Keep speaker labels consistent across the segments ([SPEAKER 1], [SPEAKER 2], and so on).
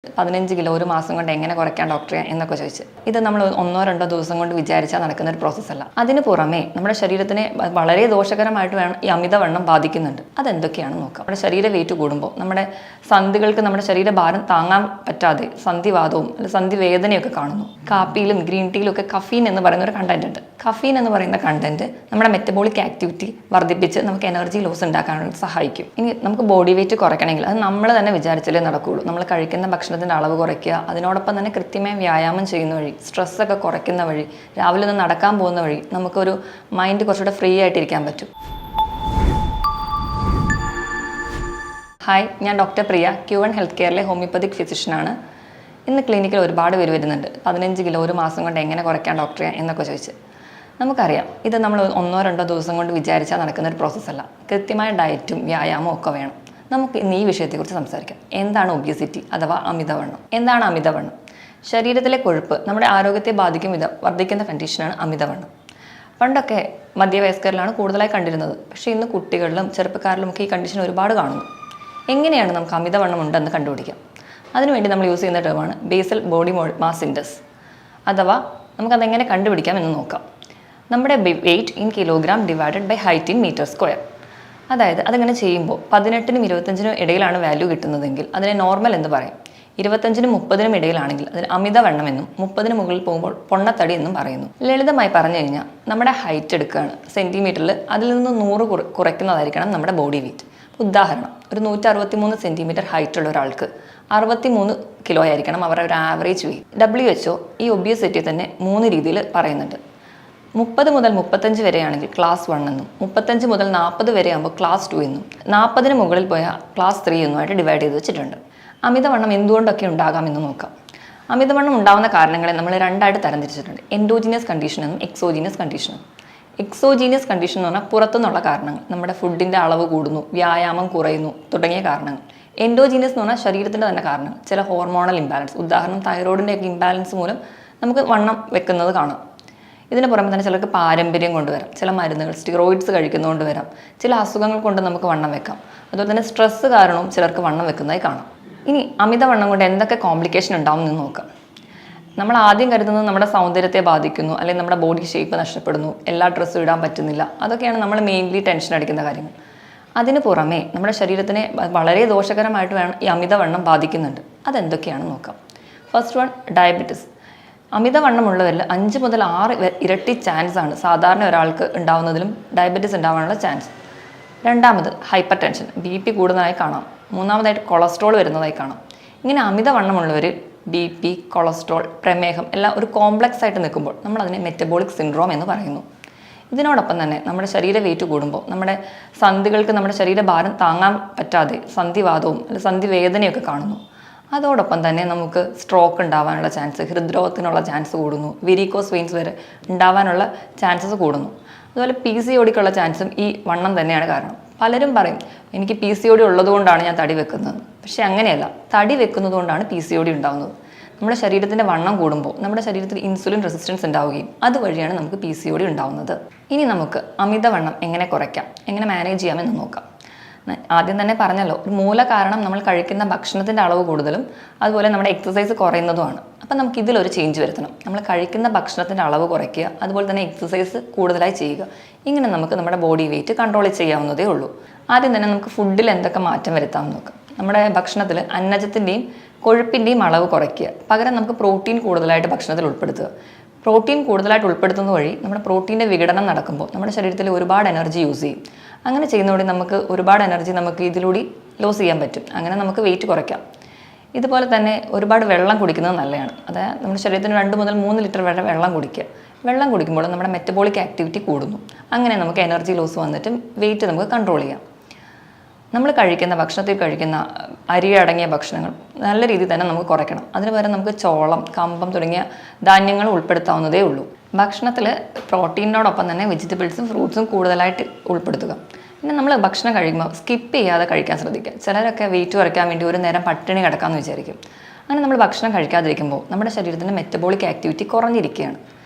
[SPEAKER 1] 15 kilo ഒരു മാസം കൊണ്ട് എങ്ങനെ കുറയ്ക്കാൻ ഡോക്ടറെ എന്നൊക്കെ ചോദിച്ച്. ഇത് നമ്മൾ 1-2 ദിവസം കൊണ്ട് വിചാരിച്ചാൽ നടക്കുന്ന ഒരു പ്രോസസ്സല്ല. അതിന് പുറമെ നമ്മുടെ ശരീരത്തിനെ വളരെ ദോഷകരമായിട്ട് ഈ അമിതവണ്ണം ബാധിക്കുന്നുണ്ട്. അതെന്തൊക്കെയാണെന്ന് നോക്കാം. നമ്മുടെ ശരീര വെയിറ്റ് കൂടുമ്പോൾ നമ്മുടെ സന്ധികൾക്ക് നമ്മുടെ ശരീരഭാരം താങ്ങാൻ പറ്റാതെ സന്ധിവാദവും അല്ലെങ്കിൽ സന്ധിവേദനയൊക്കെ കാണുന്നു. കാപ്പിയിലും ഗ്രീൻ ടീയിലും ഒക്കെ കഫീൻ എന്ന് പറയുന്ന ഒരു കണ്ടന്റ് ഉണ്ട്. കഫീൻ എന്ന് പറയുന്ന കണ്ടന്റ് നമ്മുടെ മെറ്റബോളിക് ആക്ടിവിറ്റി വർദ്ധിപ്പിച്ച് നമുക്ക് എനർജി ലോസ് ഉണ്ടാക്കാനായിട്ട് സഹായിക്കും. ഇനി നമുക്ക് ബോഡി വെയിറ്റ് കുറയ്ക്കണമെങ്കിൽ അത് നമ്മൾ തന്നെ വിചാരിച്ചാലേ നടക്കുകയുള്ളൂ. നമ്മൾ കഴിക്കുന്ന ഭക്ഷണത്തിൻ്റെ അളവ് കുറയ്ക്കുക, അതിനോടൊപ്പം തന്നെ കൃത്യമായി വ്യായാമം ചെയ്യുന്ന വഴി, സ്ട്രെസ്സൊക്കെ കുറയ്ക്കുന്ന വഴി, രാവിലെ ഒന്ന് നടക്കാൻ പോകുന്ന വഴി നമുക്കൊരു മൈൻഡ് കുറച്ചുകൂടെ ഫ്രീ ആയിട്ടിരിക്കാൻ പറ്റും. ഹായ്, ഞാൻ ഡോക്ടർ പ്രിയ, Q1 ഹെൽത്ത് കെയറിലെ ഹോമിയോപ്പതിക് ഫിസിഷ്യനാണ്. ഇന്ന് ക്ലിനിക്കിൽ ഒരുപാട് പേര് വരുന്നുണ്ട്. 15 കിലോ ഒരു മാസം കൊണ്ട് എങ്ങനെ കുറയ്ക്കാൻ ഡോക്ടറെ എന്നൊക്കെ ചോദിച്ച്. നമുക്കറിയാം, ഇത് നമ്മൾ 1-2 ദിവസം കൊണ്ട് വിചാരിച്ചാൽ നടക്കുന്ന ഒരു പ്രോസസ്സല്ല. കൃത്യമായ ഡയറ്റും വ്യായാമവും ഒക്കെ വേണം. നമുക്ക് ഇന്ന് ഈ വിഷയത്തെക്കുറിച്ച് സംസാരിക്കാം. എന്താണ് ഒബിയസിറ്റി അഥവാ അമിതവണ്ണം? എന്താണ് അമിതവണ്ണം? ശരീരത്തിലെ കൊഴുപ്പ് നമ്മുടെ ആരോഗ്യത്തെ ബാധിക്കും വിധം വർദ്ധിക്കുന്ന കണ്ടീഷനാണ് അമിതവണ്ണം. പണ്ടൊക്കെ മധ്യവയസ്കരിലാണ് കൂടുതലായി കണ്ടിരുന്നത്. പക്ഷേ ഇന്ന് കുട്ടികളിലും ചെറുപ്പക്കാരിലും ഒക്കെ ഈ കണ്ടീഷൻ ഒരുപാട് കാണുന്നു. എങ്ങനെയാണ് നമുക്ക് അമിതവണ്ണം ഉണ്ടെന്ന് കണ്ടുപിടിക്കാം? അതിനുവേണ്ടി നമ്മൾ യൂസ് ചെയ്യുന്ന ടേമാണ് ബേസൽ ബോഡി മാസ് ഇൻഡെക്സ്, അഥവാ നമുക്കതെങ്ങനെ കണ്ടുപിടിക്കാം എന്ന് നോക്കാം. നമ്മുടെ weight in kilogram divided by height in metre square. അതായത് അതിങ്ങനെ ചെയ്യുമ്പോൾ 18-നും 25-നും ഇടയിലാണ് വാല്യൂ കിട്ടുന്നതെങ്കിൽ അതിനെ നോർമൽ എന്ന് പറയും. 25-നും 30-നും ഇടയിലാണെങ്കിൽ അതിന് അമിതവണ്ണം എന്നും 30-ന് മുകളിൽ പോകുമ്പോൾ പൊണ്ണത്തടി എന്നും പറയുന്നു. ലളിതമായി പറഞ്ഞു കഴിഞ്ഞാൽ നമ്മുടെ ഹൈറ്റ് എടുക്കുകയാണ് സെൻറ്റിമീറ്ററിൽ, അതിൽ നിന്ന് 100 കുറയ്ക്കുന്നതായിരിക്കണം നമ്മുടെ ബോഡി വെയിറ്റ്. ഉദാഹരണം, ഒരു 163 സെൻറ്റിമീറ്റർ ഹൈറ്റ് ഉള്ള ഒരാൾക്ക് 63 കിലോ ആയിരിക്കണം അവരുടെ ഒരു ആവറേജ് വെയിറ്റ്. WHO ഈ ഒബിയസിറ്റി തന്നെ 3 രീതിയിൽ പറയുന്നുണ്ട്. 30 മുതൽ 35 വരെയാണെങ്കിൽ ക്ലാസ് 1 എന്നും, 35 മുതൽ 40 വരെ ആകുമ്പോൾ ക്ലാസ് 2 എന്നും, 40-ന് മുകളിൽ പോയാൽ ക്ലാസ് 3 എന്നുമായിട്ട് ഡിവൈഡ് ചെയ്ത് വെച്ചിട്ടുണ്ട്. അമിതവണ്ണം എന്തുകൊണ്ടൊക്കെ ഉണ്ടാകാമെന്ന് നോക്കാം. അമിതവണ്ണം ഉണ്ടാകുന്ന കാരണങ്ങളെ നമ്മൾ 2ആയിട്ട് തരംതിരിച്ചിട്ടുണ്ട്. എൻഡോജീനിയസ് കണ്ടീഷൻ എന്നും എക്സോജീനിയസ് കണ്ടീഷനും. എക്സോജീനിയസ് കണ്ടീഷൻ എന്ന് പറഞ്ഞാൽ പുറത്തുനിന്നുള്ള കാരണങ്ങൾ, നമ്മുടെ ഫുഡിൻ്റെ അളവ് കൂടുന്നു, വ്യായാമം കുറയുന്നു തുടങ്ങിയ കാരണങ്ങൾ. എൻഡോജീനിയസ് എന്ന് പറഞ്ഞാൽ ശരീരത്തിൻ്റെ തന്നെ കാരണങ്ങൾ, ചില ഹോർമോണൽ ഇംബാലൻസ്, ഉദാഹരണം തൈറോയിഡിൻ്റെ ഒക്കെ ഇംബാലൻസ് മൂലം നമുക്ക് വണ്ണം വെക്കുന്നത് കാണാം. ഇതിന് പുറമെ തന്നെ ചിലർക്ക് പാരമ്പര്യം കൊണ്ടുവരാം, ചില മരുന്നുകൾ സ്റ്റിറോയിഡ്സ് കഴിക്കുന്നതുകൊണ്ട് വരാം, ചില അസുഖങ്ങൾ കൊണ്ട് നമുക്ക് വണ്ണം വെക്കാം. അതുപോലെ തന്നെ സ്ട്രെസ്സ് കാരണവും ചിലർക്ക് വണ്ണം വെക്കുന്നതായി കാണാം. ഇനി അമിതവണ്ണം കൊണ്ട് എന്തൊക്കെ കോംപ്ലിക്കേഷൻ ഉണ്ടാവും എന്ന് നോക്കാം. നമ്മൾ ആദ്യം കരുതുന്നത് നമ്മുടെ സൗന്ദര്യത്തെ ബാധിക്കുന്നു, അല്ലെങ്കിൽ നമ്മുടെ ബോഡി ഷേപ്പ് നഷ്ടപ്പെടുന്നു, എല്ലാ ഡ്രസ്സും ഇടാൻ പറ്റുന്നില്ല, അതൊക്കെയാണ് നമ്മൾ മെയിൻലി ടെൻഷൻ അടിക്കുന്ന കാര്യങ്ങൾ. അതിന് പുറമെ നമ്മുടെ ശരീരത്തിനെ വളരെ ദോഷകരമായിട്ട് ഈ അമിതവണ്ണം ബാധിക്കുന്നുണ്ട്. അതെന്തൊക്കെയാണെന്ന് നോക്കാം. First one, diabetes. അമിതവണ്ണമുള്ളവരിൽ 5 മുതൽ 6 ഇരട്ടി ചാൻസാണ് സാധാരണ ഒരാൾക്ക് ഉണ്ടാവുന്നതിലും ഡയബറ്റിസ് ഉണ്ടാവാനുള്ള ചാൻസ്. രണ്ടാമത്, ഹൈപ്പർ ടെൻഷൻ, BP കൂടുന്നതായി കാണാം. മൂന്നാമതായിട്ട് കൊളസ്ട്രോൾ വരുന്നതായി കാണാം. ഇങ്ങനെ അമിതവണ്ണമുള്ളവർ BP, കൊളസ്ട്രോൾ, പ്രമേഹം എല്ലാം ഒരു കോംപ്ലക്സ് ആയിട്ട് നിൽക്കുമ്പോൾ നമ്മൾ അതിനെ മെറ്റബോളിക് സിൻഡ്രോം എന്ന് പറയുന്നു. ഇതിനോടൊപ്പം തന്നെ നമ്മുടെ ശരീര വെയിറ്റ് കൂടുമ്പോൾ നമ്മുടെ സന്ധികൾക്ക് നമ്മുടെ ശരീരഭാരം താങ്ങാൻ പറ്റാതെ സന്ധിവാദവും അല്ലെങ്കിൽ സന്ധിവേദനയൊക്കെ കാണുന്നു. അതോടൊപ്പം തന്നെ നമുക്ക് സ്ട്രോക്ക് ഉണ്ടാവാനുള്ള ചാൻസ്, ഹൃദ്രോഗത്തിനുള്ള ചാൻസ് കൂടുന്നു, വെരിക്കോസ് വെയിൻസ് വരെ ഉണ്ടാവാനുള്ള ചാൻസസ് കൂടുന്നു. അതുപോലെ PCODക്കുള്ള ചാൻസും ഈ വണ്ണം തന്നെയാണ് കാരണം. പലരും പറയും എനിക്ക് PCOD ഉള്ളതുകൊണ്ടാണ് ഞാൻ തടി വെക്കുന്നത്. പക്ഷേ അങ്ങനെയല്ല, തടി വെക്കുന്നത് കൊണ്ടാണ് PCOD ഉണ്ടാകുന്നത്. നമ്മുടെ ശരീരത്തിൻ്റെ വണ്ണം കൂടുമ്പോൾ നമ്മുടെ ശരീരത്തിൽ ഇൻസുലിൻ റെസിസ്റ്റൻസ് ഉണ്ടാവുകയും അതുവഴിയാണ് നമുക്ക് PCOD ഉണ്ടാവുന്നത്. ഇനി നമുക്ക് അമിതവണ്ണം എങ്ങനെ കുറയ്ക്കാം, എങ്ങനെ മാനേജ് ചെയ്യാമെന്ന് നോക്കാം. ആദ്യം തന്നെ പറഞ്ഞല്ലോ, ഒരു മൂല കാരണം നമ്മൾ കഴിക്കുന്ന ഭക്ഷണത്തിൻ്റെ അളവ് കൂടുതലും അതുപോലെ നമ്മുടെ എക്സസൈസ് കുറയുന്നതുമാണ്. അപ്പം നമുക്ക് ഇതിലൊരു ചേഞ്ച് വരുത്തണം. നമ്മൾ കഴിക്കുന്ന ഭക്ഷണത്തിൻ്റെ അളവ് കുറയ്ക്കുക, അതുപോലെ തന്നെ എക്സസൈസ് കൂടുതലായി ചെയ്യുക. ഇങ്ങനെ നമുക്ക് നമ്മുടെ ബോഡി വെയിറ്റ് കൺട്രോൾ ചെയ്യാവുന്നതേ ഉള്ളൂ. ആദ്യം തന്നെ നമുക്ക് ഫുഡിൽ എന്തൊക്കെ മാറ്റം വരുത്താമെന്ന് നോക്കാം. നമ്മുടെ ഭക്ഷണത്തിൽ അന്നജത്തിൻ്റെയും കൊഴുപ്പിൻ്റെയും അളവ് കുറയ്ക്കുക, പകരം നമുക്ക് പ്രോട്ടീൻ കൂടുതലായിട്ട് ഭക്ഷണത്തിൽ ഉൾപ്പെടുത്തുക. പ്രോട്ടീൻ കൂടുതലായിട്ട് ഉൾപ്പെടുത്തുന്നത് വഴി നമ്മുടെ പ്രോട്ടീൻ്റെ വിഘടനം നടക്കുമ്പോൾ നമ്മുടെ ശരീരത്തിൽ ഒരുപാട് എനർജി യൂസ് ചെയ്യും. അങ്ങനെ ചെയ്യുന്നതോടെ നമുക്ക് ഒരുപാട് എനർജി നമുക്ക് ഇതിലൂടെ ലോസ് ചെയ്യാൻ പറ്റും. അങ്ങനെ നമുക്ക് വെയിറ്റ് കുറയ്ക്കാം. ഇതുപോലെ തന്നെ ഒരുപാട് വെള്ളം കുടിക്കുന്നത് നല്ലതാണ്. അതായത് നമ്മുടെ ശരീരത്തിന് 2 മുതൽ 3 ലിറ്റർ വരെ വെള്ളം കുടിക്കുക. വെള്ളം കുടിക്കുമ്പോൾ നമ്മുടെ മെറ്റബോളിക് ആക്ടിവിറ്റി കൂടുന്നു. അങ്ങനെ നമുക്ക് എനർജി ലോസ് വന്നിട്ട് വെയിറ്റ് നമുക്ക് കൺട്രോൾ ചെയ്യാം. നമ്മൾ കഴിക്കുന്ന ഭക്ഷണത്തിൽ കഴിക്കുന്ന അരി അടങ്ങിയ ഭക്ഷണങ്ങൾ നല്ല രീതിയിൽ തന്നെ നമുക്ക് കുറയ്ക്കണം. അതിന് പകരം നമുക്ക് ചോളം, കമ്പം തുടങ്ങിയ ധാന്യങ്ങൾ ഉൾപ്പെടുത്താവുന്നതേ ഉള്ളൂ. ഭക്ഷണത്തിൽ പ്രോട്ടീനോടൊപ്പം തന്നെ വെജിറ്റബിൾസും ഫ്രൂട്ട്സും കൂടുതലായിട്ട് ഉൾപ്പെടുത്തുക. പിന്നെ നമ്മൾ ഭക്ഷണം കഴിക്കുമ്പോൾ സ്കിപ്പ് ചെയ്യാതെ കഴിക്കാൻ ശ്രദ്ധിക്കുക. ചിലരൊക്കെ വെയിറ്റ് കുറയ്ക്കാൻ വേണ്ടി ഒരു നേരം പട്ടിണി കിടക്കാമെന്ന് വിചാരിക്കും. അങ്ങനെ നമ്മൾ ഭക്ഷണം കഴിക്കാതിരിക്കുമ്പോൾ നമ്മുടെ ശരീരത്തിൻ്റെ മെറ്റബോളിക് ആക്ടിവിറ്റി കുറഞ്ഞിരിക്കുകയാണ്.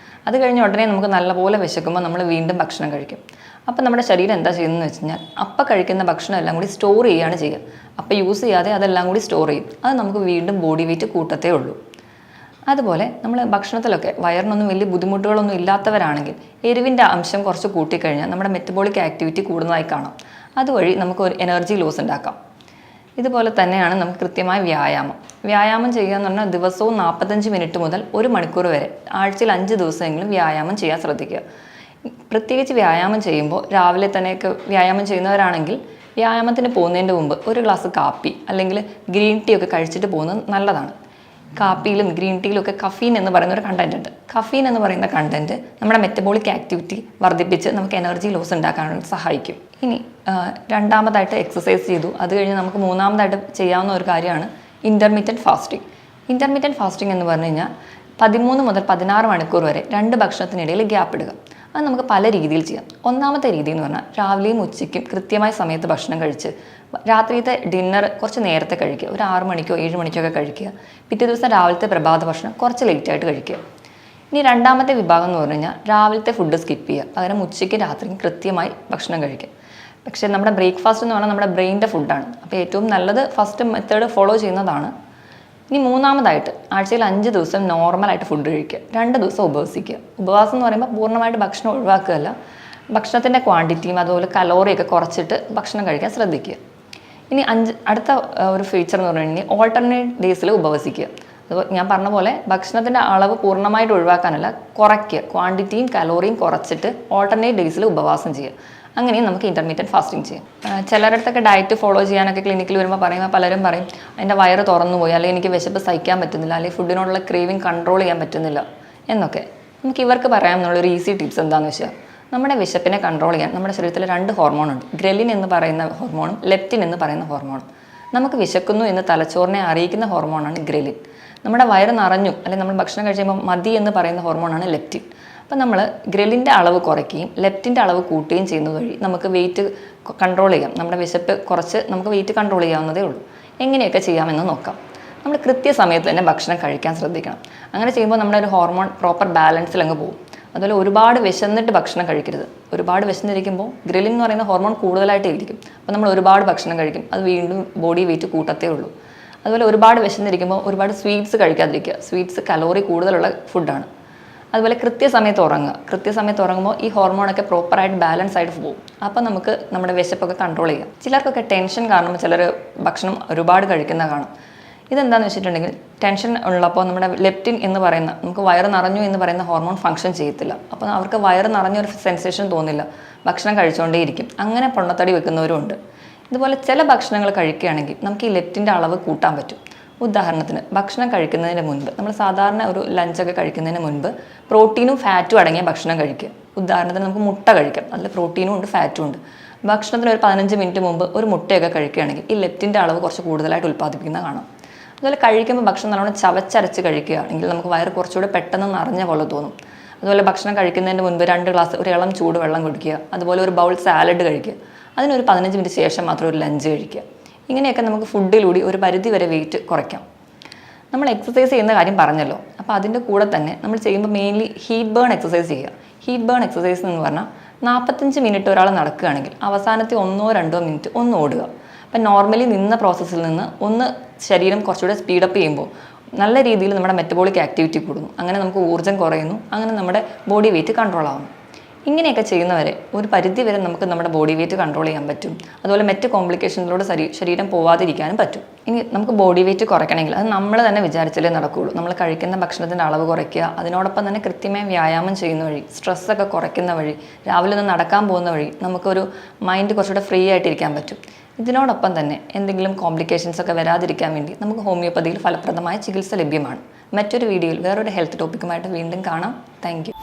[SPEAKER 1] അത് കഴിഞ്ഞ് ഉടനെ നമുക്ക് നല്ലപോലെ വിശക്കുമ്പോൾ നമ്മൾ വീണ്ടും ഭക്ഷണം കഴിക്കും. അപ്പോൾ നമ്മുടെ ശരീരം എന്താ ചെയ്യുന്നതെന്ന് വെച്ച് കഴിഞ്ഞാൽ അപ്പം കഴിക്കുന്ന ഭക്ഷണം എല്ലാം കൂടി സ്റ്റോർ ചെയ്യുകയാണ് ചെയ്യുക. അപ്പം യൂസ് ചെയ്യാതെ അതെല്ലാം കൂടി സ്റ്റോർ ചെയ്യും. അത് നമുക്ക് വീണ്ടും ബോഡി വെയിറ്റ് കൂട്ടത്തേ ഉള്ളൂ. അതുപോലെ നമ്മൾ ഭക്ഷണത്തിലൊക്കെ വയറിനൊന്നും വലിയ ബുദ്ധിമുട്ടുകളൊന്നും ഇല്ലാത്തവരാണെങ്കിൽ എരിവിൻ്റെ അംശം കുറച്ച് കൂട്ടിക്കഴിഞ്ഞാൽ നമ്മുടെ മെറ്റബോളിക് ആക്ടിവിറ്റി കൂടുന്നതായി കാണാം. അതുവഴി നമുക്ക് ഒരു എനർജി ലോസ് ഉണ്ടാക്കാം. ഇതുപോലെ തന്നെയാണ് നമുക്ക് കൃത്യമായ വ്യായാമം ചെയ്യുക എന്ന് പറഞ്ഞാൽ ദിവസവും 45 മിനിറ്റ് മുതൽ 1 മണിക്കൂർ വരെ ആഴ്ചയിൽ 5 ദിവസമെങ്കിലും വ്യായാമം ചെയ്യാൻ ശ്രദ്ധിക്കുക. പ്രത്യേകിച്ച് വ്യായാമം ചെയ്യുമ്പോൾ രാവിലെ തന്നെയൊക്കെ വ്യായാമം ചെയ്യുന്നവരാണെങ്കിൽ വ്യായാമത്തിന് പോകുന്നതിൻ്റെ മുമ്പ് ഒരു ഗ്ലാസ് കാപ്പി അല്ലെങ്കിൽ ഗ്രീൻ ടീ ഒക്കെ കഴിച്ചിട്ട് പോകുന്നത് നല്ലതാണ്. കാപ്പിയിലും ഗ്രീൻ ടീയിലും ഒക്കെ കഫീൻ എന്ന് പറയുന്ന ഒരു കണ്ടന്റ് ഉണ്ട്. കഫീൻ എന്ന് പറയുന്ന കണ്ടന്റ് നമ്മുടെ മെറ്റബോളിക് ആക്ടിവിറ്റി വർദ്ധിപ്പിച്ച് നമുക്ക് എനർജി ലോസ് ഉണ്ടാക്കാനായിട്ട് സഹായിക്കും. ഇനി രണ്ടാമതായിട്ട് എക്സസൈസ് ചെയ്തു. അത് കഴിഞ്ഞ് നമുക്ക് മൂന്നാമതായിട്ട് ചെയ്യാവുന്ന ഒരു കാര്യമാണ് ഇൻ്റർമീഡിയറ്റ് ഫാസ്റ്റിംഗ്. ഇൻ്റർമീഡിയറ്റ് ഫാസ്റ്റിംഗ് എന്ന് പറഞ്ഞു കഴിഞ്ഞാൽ 13 മുതൽ 16 മണിക്കൂർ വരെ 2 ഭക്ഷണത്തിനിടയിൽ ഗ്യാപ്പ് ഇടുക. അത് നമുക്ക് പല രീതിയിൽ ചെയ്യാം. ഒന്നാമത്തെ രീതി എന്ന് പറഞ്ഞാൽ രാവിലെയും ഉച്ചയ്ക്കും കൃത്യമായ സമയത്ത് ഭക്ഷണം കഴിച്ച് രാത്രിയത്തെ ഡിന്നർ കുറച്ച് നേരത്തെ കഴിക്കുക. ഒരു 6 മണിക്കോ 7 മണിക്കോ ഒക്കെ കഴിക്കുക. പിറ്റേ ദിവസം രാവിലത്തെ പ്രഭാത ഭക്ഷണം കുറച്ച് ലേറ്റായിട്ട് കഴിക്കുക. ഇനി രണ്ടാമത്തെ വിഭാഗം എന്ന് പറഞ്ഞു കഴിഞ്ഞാൽ രാവിലത്തെ ഫുഡ് സ്കിപ്പ് ചെയ്യുക. പകരം ഉച്ചയ്ക്ക് രാത്രിയും കൃത്യമായി ഭക്ഷണം കഴിക്കുക. പക്ഷേ നമ്മുടെ ബ്രേക്ക്ഫാസ്റ്റ് എന്ന് പറഞ്ഞാൽ നമ്മുടെ ബ്രെയിനിൻ്റെ ഫുഡാണ്. അപ്പോൾ ഏറ്റവും നല്ലത് ഫസ്റ്റ് മെത്തേഡ് ഫോളോ ചെയ്യുന്നതാണ്. ഇനി മൂന്നാമതായിട്ട് ആഴ്ചയിൽ 5 ദിവസം നോർമലായിട്ട് ഫുഡ് കഴിക്കുക. 2 ദിവസം ഉപവസിക്കുക. ഉപവാസം എന്ന് പറയുമ്പോൾ പൂർണ്ണമായിട്ട് ഭക്ഷണം ഒഴിവാക്കുകയല്ല, ഭക്ഷണത്തിൻ്റെ ക്വാണ്ടിറ്റിയും അതുപോലെ കലോറിയൊക്കെ കുറച്ചിട്ട് ഭക്ഷണം കഴിക്കാൻ ശ്രദ്ധിക്കുക. ഇനി അടുത്ത ഒരു ഫീച്ചർ എന്ന് പറഞ്ഞു കഴിഞ്ഞാൽ ഓൾട്ടർനേറ്റ് ഡേയ്സിൽ ഉപവസിക്കുക. അതുപോലെ ഞാൻ പറഞ്ഞ പോലെ ഭക്ഷണത്തിൻ്റെ അളവ് പൂർണ്ണമായിട്ട് ഒഴിവാക്കാനല്ല, കുറയ്ക്കുക. ക്വാണ്ടിറ്റിയും കലോറിയും കുറച്ചിട്ട് ഓൾട്ടർനേറ്റ് ഡേയ്സിൽ ഉപവാസം ചെയ്യുക. അങ്ങനെയും നമുക്ക് ഇൻ്റർമീഡിയറ്റ് ഫാസ്റ്റിംഗ് ചെയ്യാം. ചിലരിടത്തൊക്കെ ഡയറ്റ് ഫോളോ ചെയ്യാനൊക്കെ ക്ലിനിക്കിൽ വരുമ്പോൾ പലരും പറയും എൻ്റെ വയറ് തുറന്നു പോയി, അല്ലെങ്കിൽ എനിക്ക് വിശപ്പ് സഹിക്കാൻ പറ്റുന്നില്ല, അല്ലെങ്കിൽ ഫുഡിനോടുള്ള ക്രേവിങ് കൺട്രോൾ ചെയ്യാൻ പറ്റുന്നില്ല എന്നൊക്കെ. നമുക്ക് ഇവർക്ക് പറയാമെന്നുള്ളൊരു ഈസി ടിപ്സ് എന്താണെന്ന് വെച്ചാൽ, നമ്മുടെ വിശപ്പിനെ കൺട്രോൾ ചെയ്യാൻ നമ്മുടെ ശരീരത്തിൽ 2 ഹോർമോണുണ്ട്. ഗ്രലിൻ എന്ന് പറയുന്ന ഹോർമോണും ലെപ്റ്റിൻ എന്ന് പറയുന്ന ഹോർമോണും. നമുക്ക് വിശക്കുന്നു എന്ന് തലച്ചോറിനെ അറിയിക്കുന്ന ഹോർമോണാണ് ഗ്രലിൻ. നമ്മുടെ വയറ് നിറഞ്ഞു അല്ലെങ്കിൽ നമ്മൾ ഭക്ഷണം കഴിക്കുമ്പോൾ മതി എന്ന് പറയുന്ന ഹോർമോണാണ് ലെപ്റ്റിൻ. അപ്പം നമ്മൾ ഗ്രലിൻ്റെ അളവ് കുറയ്ക്കുകയും ലെപ്റ്റിൻ്റെ അളവ് കൂട്ടുകയും ചെയ്യുന്നത് വഴി നമുക്ക് വെയിറ്റ് കൺട്രോൾ ചെയ്യാം. നമ്മുടെ വിശപ്പ് കുറച്ച് നമുക്ക് വെയിറ്റ് കൺട്രോൾ ചെയ്യാവുന്നതേ ഉള്ളൂ. എങ്ങനെയൊക്കെ ചെയ്യാമെന്ന് നോക്കാം. നമ്മൾ കൃത്യസമയത്ത് തന്നെ ഭക്ഷണം കഴിക്കാൻ ശ്രദ്ധിക്കണം. അങ്ങനെ ചെയ്യുമ്പോൾ നമ്മുടെ ഒരു ഹോർമോൺ പ്രോപ്പർ ബാലൻസിൽ അങ്ങ് പോകും. അതുപോലെ ഒരുപാട് വിശന്നിട്ട് ഭക്ഷണം കഴിക്കരുത്. ഒരുപാട് വിശന്നിരിക്കുമ്പോൾ ഗ്രലിൻ എന്ന് പറയുന്ന ഹോർമോൺ കൂടുതലായിട്ട് ഇരിക്കും. അപ്പോൾ നമ്മൾ ഒരുപാട് ഭക്ഷണം കഴിക്കും, അത് വീണ്ടും ബോഡി വെയിറ്റ് കൂട്ടത്തേ ഉള്ളൂ. അതുപോലെ ഒരുപാട് വിശന്നിരിക്കുമ്പോൾ ഒരുപാട് സ്വീറ്റ്സ് കഴിക്കാതിരിക്കുക. സ്വീറ്റ്സ് കലോറി കൂടുതലുള്ള ഫുഡാണ്. അതുപോലെ കൃത്യസമയത്ത് ഉറങ്ങുമ്പോൾ ഈ ഹോർമോണൊക്കെ പ്രോപ്പറായിട്ട് ബാലൻസ് ആയിട്ട് പോകും. അപ്പോൾ നമുക്ക് നമ്മുടെ വിശപ്പൊക്കെ കൺട്രോൾ ചെയ്യാം. ചിലർക്കൊക്കെ ടെൻഷൻ കാരണം ചിലർ ഭക്ഷണം ഒരുപാട് കഴിക്കുന്ന കാണും. ഇതെന്താണെന്ന് വെച്ചിട്ടുണ്ടെങ്കിൽ ടെൻഷൻ ഉള്ളപ്പോൾ നമ്മുടെ ലെപ്റ്റിൻ എന്ന് പറയുന്ന നമുക്ക് വയറ് നിറഞ്ഞു എന്ന് പറയുന്ന ഹോർമോൺ ഫംഗ്ഷൻ ചെയ്യത്തില്ല. അപ്പോൾ അവർക്ക് വയറ് നിറഞ്ഞൊരു സെൻസേഷൻ തോന്നില്ല, ഭക്ഷണം കഴിച്ചുകൊണ്ടേയിരിക്കും. അങ്ങനെ പൊണ്ണത്തടി വെക്കുന്നവരും ഉണ്ട്. ഇതുപോലെ ചില ഭക്ഷണങ്ങൾ കഴിക്കുകയാണെങ്കിൽ നമുക്ക് ഈ ലെപ്റ്റിൻ്റെ അളവ് കൂട്ടാൻ പറ്റും. ഉദാഹരണത്തിന് ഭക്ഷണം കഴിക്കുന്നതിന് മുൻപ് നമ്മൾ സാധാരണ ഒരു ലഞ്ചൊക്കെ കഴിക്കുന്നതിന് മുൻപ് പ്രോട്ടീനും ഫാറ്റും അടങ്ങിയ ഭക്ഷണം കഴിക്കുക. ഉദാഹരണത്തിന് നമുക്ക് മുട്ട കഴിക്കാം, അതിൽ പ്രോട്ടീനും ഉണ്ട് ഫാറ്റും ഉണ്ട്. ഭക്ഷണത്തിന് ഒരു 15 മിനിറ്റ് മുമ്പ് ഒരു മുട്ടയൊക്കെ കഴിക്കുകയാണെങ്കിൽ ഈ ലെപ്റ്റിൻ്റെ അളവ് കുറച്ച് കൂടുതലായിട്ട് ഉൽപ്പാദിപ്പിക്കുന്ന കാണാം. അതുപോലെ കഴിക്കുമ്പോൾ ഭക്ഷണം നല്ലോണം ചവച്ചരച്ച് കഴിക്കുകയാണെങ്കിൽ നമുക്ക് വയറ് കുറച്ചുകൂടെ പെട്ടെന്ന് നിറഞ്ഞ പോലെ തോന്നും. അതുപോലെ ഭക്ഷണം കഴിക്കുന്നതിന് മുൻപ് 2 ഗ്ലാസ് ഒരു ഇളം ചൂട് വെള്ളം കുടിക്കുക. അതുപോലെ ഒരു ബൗൾ സാലഡ് കഴിക്കുക. അതിനൊരു 15 മിനിറ്റ് ശേഷം മാത്രം ഒരു ലഞ്ച് കഴിക്കുക. ഇങ്ങനെയൊക്കെ നമുക്ക് ഫുഡിലൂടെ ഒരു പരിധി വരെ വെയിറ്റ് കുറയ്ക്കാം. നമ്മൾ എക്സസൈസ് ചെയ്യുന്ന കാര്യം പറഞ്ഞല്ലോ, അപ്പോൾ അതിൻ്റെ കൂടെ തന്നെ നമ്മൾ ചെയ്യുമ്പോൾ മെയിൻലി ഹീറ്റ് ബേൺ എക്സസൈസ് ചെയ്യുക. ഹീറ്റ് ബേൺ എക്സസൈസ് എന്ന് പറഞ്ഞാൽ 45 മിനിറ്റ് ഒരാൾ നടക്കുകയാണെങ്കിൽ അവസാനത്തെ 1-2 മിനിറ്റ് ഒന്ന് ഓടുക. അപ്പം നോർമലി നിന്ന പ്രോസസ്സിൽ നിന്ന് ഒന്ന് ശരീരം കുറച്ചുകൂടെ സ്പീഡപ്പ് ചെയ്യുമ്പോൾ നല്ല രീതിയിൽ നമ്മുടെ മെറ്റബോളിക് ആക്ടിവിറ്റി കൂടുന്നു. അങ്ങനെ നമുക്ക് ഊർജ്ജം കുറയുന്നു. അങ്ങനെ നമ്മുടെ ബോഡി വെയിറ്റ് കൺട്രോൾ ആവുന്നു. ഇങ്ങനെയൊക്കെ ചെയ്യുന്നവരെ ഒരു പരിധി വരെ നമുക്ക് നമ്മുടെ ബോഡി വെയിറ്റ് കൺട്രോൾ ചെയ്യാൻ പറ്റും. അതുപോലെ മറ്റ് കോംപ്ലിക്കേഷൻസിലൂടെ ശരീരം പോവാതിരിക്കാനും പറ്റും. ഇനി നമുക്ക് ബോഡി വെയിറ്റ് കുറയ്ക്കണമെങ്കിൽ അത് നമ്മൾ തന്നെ വിചാരിച്ചാലേ നടക്കുകയുള്ളൂ. നമ്മൾ കഴിക്കുന്ന ഭക്ഷണത്തിൻ്റെ അളവ് കുറയ്ക്കുക, അതിനോടൊപ്പം തന്നെ കൃത്യമായി വ്യായാമം ചെയ്യുന്ന വഴി, സ്ട്രെസ്സൊക്കെ കുറയ്ക്കുന്ന വഴി, രാവിലെ ഒന്ന് നടക്കാൻ പോകുന്ന വഴി നമുക്കൊരു മൈൻഡ് കുറച്ചുകൂടെ ഫ്രീ ആയിട്ടിരിക്കാൻ പറ്റും. ഇതിനോടൊപ്പം തന്നെ എന്തെങ്കിലും കോംപ്ലിക്കേഷൻസ് ഒക്കെ വരാതിരിക്കാൻ വേണ്ടി നമുക്ക് ഹോമിയോപ്പതിയിൽ ഫലപ്രദമായ ചികിത്സ ലഭ്യമാണ്. മറ്റൊരു വീഡിയോയിൽ വേറൊരു ഹെൽത്ത് ടോപ്പിക്കുമായിട്ട് വീണ്ടും കാണാം. Thank you.